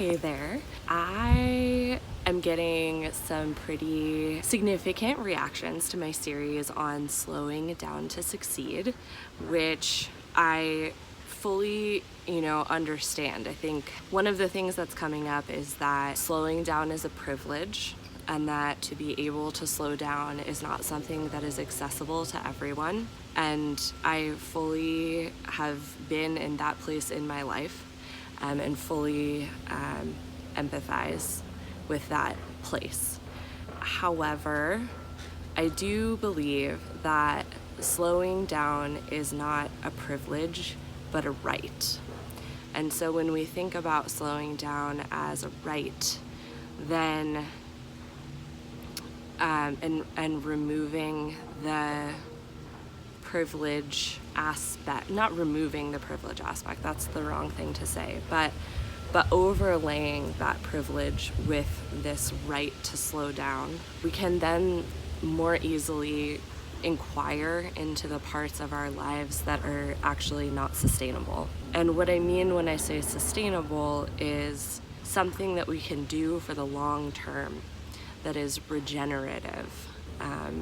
Hey there. I am getting some pretty significant reactions to my series on slowing down to succeed, which I fully, understand. I think one of the things that's coming up is that slowing down is a privilege, and that to be able to slow down is not something that is accessible to everyone. And I fully have been in that place in my life, and fully empathize with that place. However, I do believe that slowing down is not a privilege, but a right. And so when we think about slowing down as a right, then and removing the privilege aspect, not removing the privilege aspect, that's the wrong thing to say, but overlaying that privilege with this right to slow down, we can then more easily inquire into the parts of our lives that are actually not sustainable. And what I mean when I say sustainable is something that we can do for the long term that is regenerative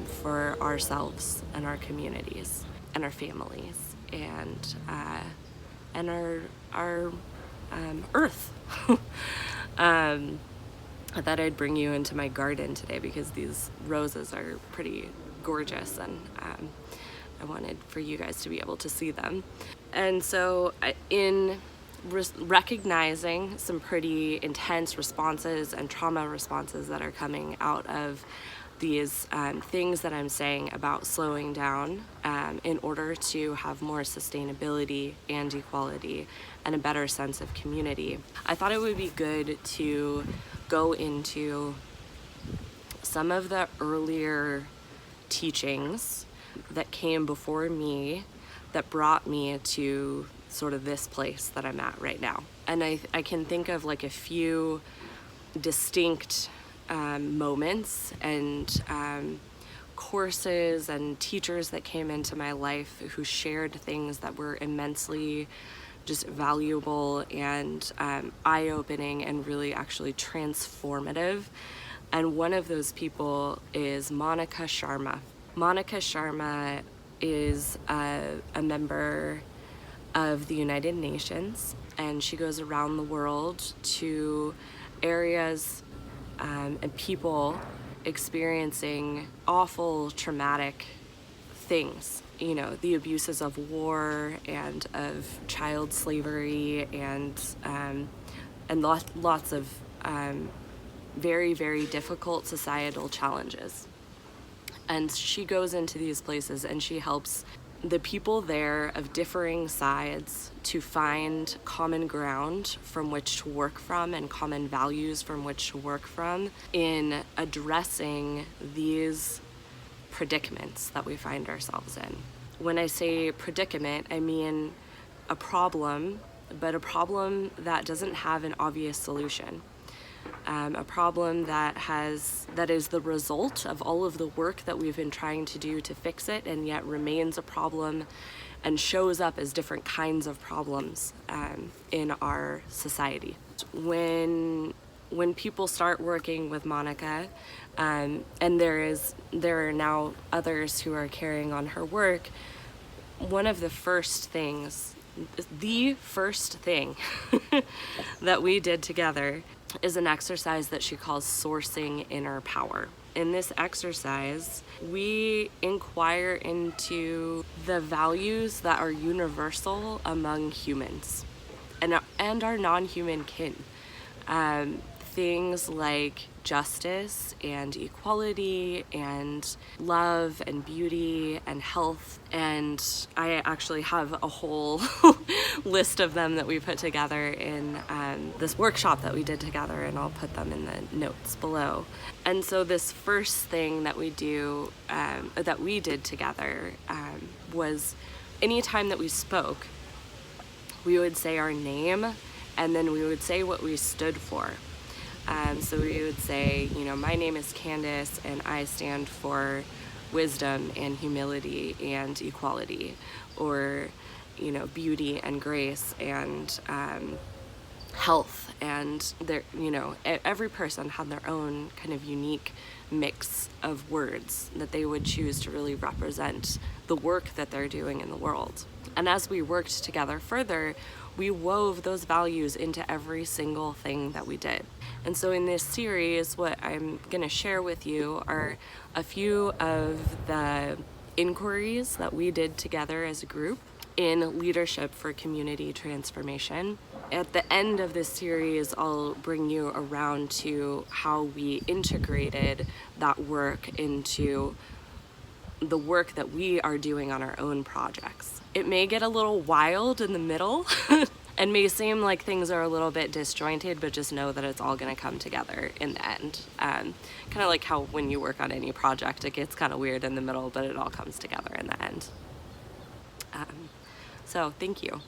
for ourselves and our communities and our families and our earth. I thought I'd bring you into my garden today because these roses are pretty gorgeous, and I wanted for you guys to be able to see them. And so in recognizing some pretty intense responses and trauma responses that are coming out of these things that I'm saying about slowing down in order to have more sustainability and equality and a better sense of community, I thought it would be good to go into some of the earlier teachings that came before me that brought me to sort of this place that I'm at right now. And I can think of like a few distinct moments and courses and teachers that came into my life who shared things that were immensely just valuable and eye-opening and really actually transformative. And one of those people is Monica Sharma. Monica Sharma is a member of the United Nations, and she goes around the world to areas and people experiencing awful traumatic things, the abuses of war and of child slavery and lots of very, very difficult societal challenges. And she goes into these places and she helps the people there of differing sides to find common ground from which to work from and common values from which to work from in addressing these predicaments that we find ourselves in. When I say predicament, I mean a problem, but a problem that doesn't have an obvious solution. A problem that is the result of all of the work that we've been trying to do to fix it, and yet remains a problem and shows up as different kinds of problems in our society. When people start working with Monica, and there are now others who are carrying on her work, one of the first thing that we did together is an exercise that she calls sourcing inner power. In this exercise, we inquire into the values that are universal among humans and our non-human kin. Things like justice and equality and love and beauty and health. And I actually have a whole list of them that we put together in this workshop that we did together, and I'll put them in the notes below. And so this first thing that we did together was anytime that we spoke, we would say our name and then we would say what we stood for. So we would say, my name is Candace and I stand for wisdom and humility and equality, or, beauty and grace and health, and their, every person had their own kind of unique mix of words that they would choose to really represent the work that they're doing in the world. And as we worked together further, we wove those values into every single thing that we did. And so in this series, what I'm going to share with you are a few of the inquiries that we did together as a group in leadership for community transformation. At the end of this series, I'll bring you around to how we integrated that work into the work that we are doing on our own projects. It may get a little wild in the middle and may seem like things are a little bit disjointed, but just know that it's all going to come together in the end. Kind of like how when you work on any project, it gets kind of weird in the middle, but it all comes together in the end. So thank you.